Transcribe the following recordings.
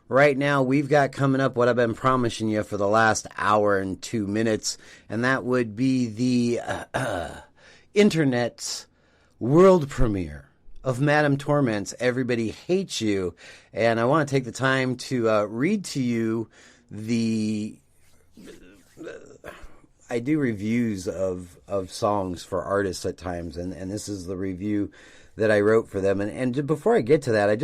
right now we've got coming up what I've been promising you for the last hour and 2 minutes, and that would be the internet's world premiere of Madame Torment's Everybody Hates You. And I want to take the time to read to you I do reviews of songs for artists at times, and this is the review that I wrote for them. And before I get to that, I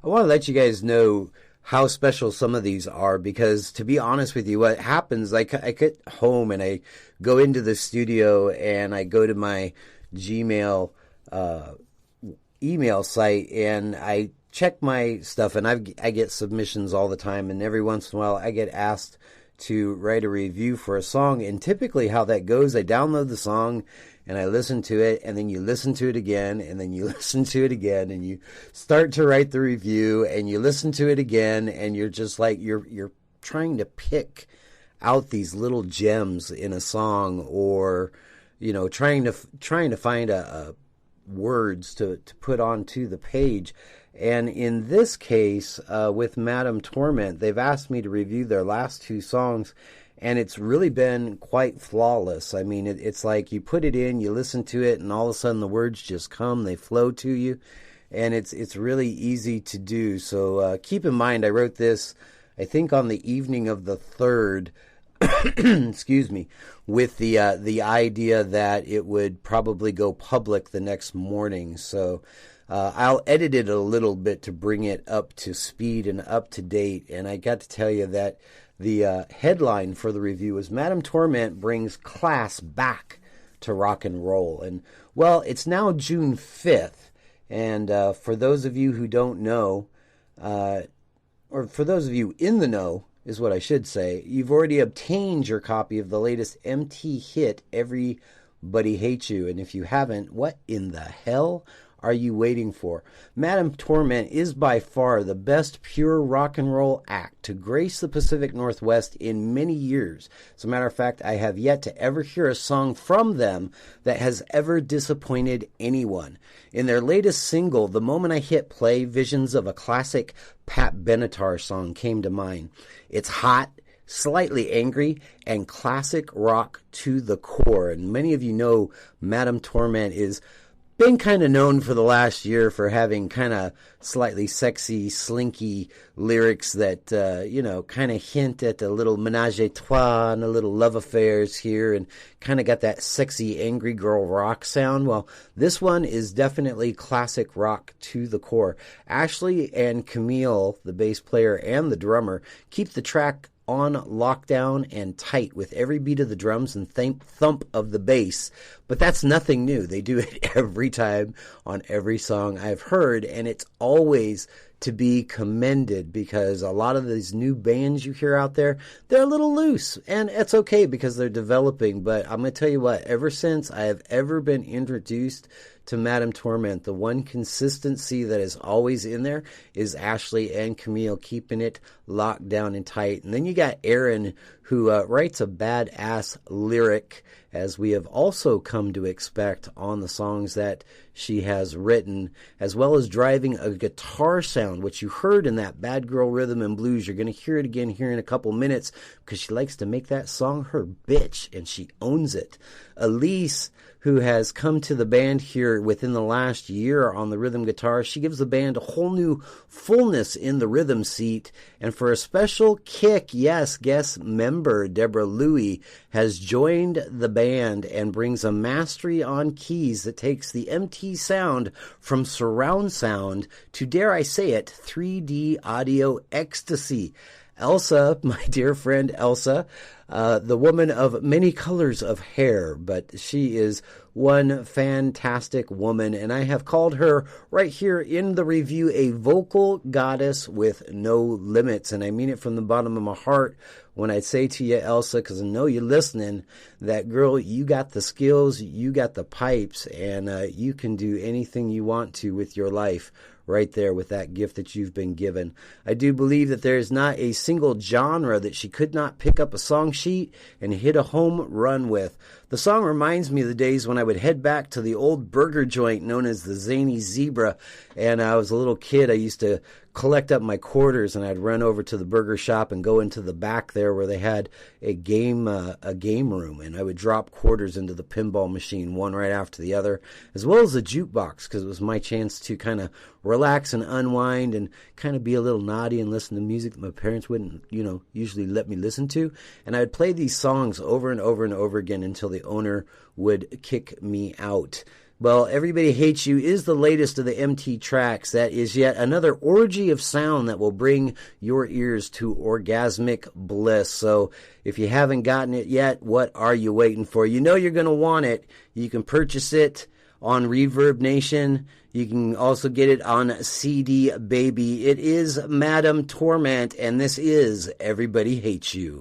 want to let you guys know how special some of these are, because to be honest with you, what happens, I get home and I go into the studio and I go to my Gmail email site and I check my stuff, and I get submissions all the time, and every once in a while I get asked to write a review for a song. And typically how that goes, I download the song and I listen to it, and then you listen to it again, and then you listen to it again, and you start to write the review, and you listen to it again, and you're just like, you're trying to pick out these little gems in a song, or, you know, trying to find a words to put onto the page. And in this case, with Madame Torment, they've asked me to review their last two songs, and it's really been quite flawless. I mean, it's like you put it in, you listen to it, and all of a sudden the words just come, they flow to you, and it's really easy to do. So keep in mind, I wrote this, I think, on the evening of the 3rd, excuse me, with the idea that it would probably go public the next morning. So I'll edit it a little bit to bring it up to speed and up to date. And I got to tell you that the headline for the review is Madame Torment brings class back to rock and roll. And, well, it's now June 5th. And for those of you who don't know, or for those of you in the know, is what I should say, you've already obtained your copy of the latest MT hit, Everybody Hates You. And if you haven't, what in the hell are you waiting for? Madame Torment is by far the best pure rock and roll act to grace the Pacific Northwest in many years. As a matter of fact, I have yet to ever hear a song from them that has ever disappointed anyone. In their latest single, the moment I hit play, visions of a classic Pat Benatar song came to mind. It's hot, slightly angry, and classic rock to the core. And many of you know Madame Torment is been kind of known for the last year for having kind of slightly sexy, slinky lyrics that, kind of hint at a little menage a trois and a little love affairs here, and kind of got that sexy, angry girl rock sound. Well, this one is definitely classic rock to the core. Ashley and Camille, the bass player and the drummer, keep the track on lockdown and tight with every beat of the drums and thump of the bass. But that's nothing new. They do it every time on every song I've heard, and it's always to be commended, because a lot of these new bands you hear out there, they're a little loose, and it's okay because they're developing. But I'm going to tell you what, ever since I have ever been introduced to Madame Torment, the one consistency that is always in there is Ashley and Camille keeping it locked down and tight. And then you got Erin, who writes a badass lyric, as we have also come to expect on the songs that she has written, as well as driving a guitar sound, which you heard in that Bad Girl Rhythm and Blues. You're going to hear it again here in a couple minutes, because she likes to make that song her bitch, and she owns it. Elise, who has come to the band here within the last year on the rhythm guitar, she gives the band a whole new fullness in the rhythm seat. And for a special kick, yes, guest member Deborah Louie has joined the band and brings a mastery on keys that takes the MT sound from surround sound to, dare I say it, 3D audio ecstasy. Elsa, my dear friend Elsa, the woman of many colors of hair, but she is one fantastic woman, and I have called her right here in the review a vocal goddess with no limits, and I mean it from the bottom of my heart when I say to you, Elsa, because I know you're listening, that girl, you got the skills, you got the pipes, and you can do anything you want to with your life right there with that gift that you've been given. I do believe that there is not a single genre that she could not pick up a song sheet and hit a home run with. The song reminds me of the days when I would head back to the old burger joint known as the Zany Zebra. And I was a little kid. I used to collect up my quarters, and I'd run over to the burger shop and go into the back there where they had a game room, and I would drop quarters into the pinball machine one right after the other, as well as the jukebox, because it was my chance to kind of relax and unwind and kind of be a little naughty and listen to music that my parents wouldn't, usually let me listen to. And I would play these songs over and over and over again until the owner would kick me out. Well, Everybody Hates You is the latest of the MT tracks. That is yet another orgy of sound that will bring your ears to orgasmic bliss. So if you haven't gotten it yet, what are you waiting for? You know you're going to want it. You can purchase it on Reverb Nation. You can also get it on CD Baby. It is Madam Torment, and this is Everybody Hates You.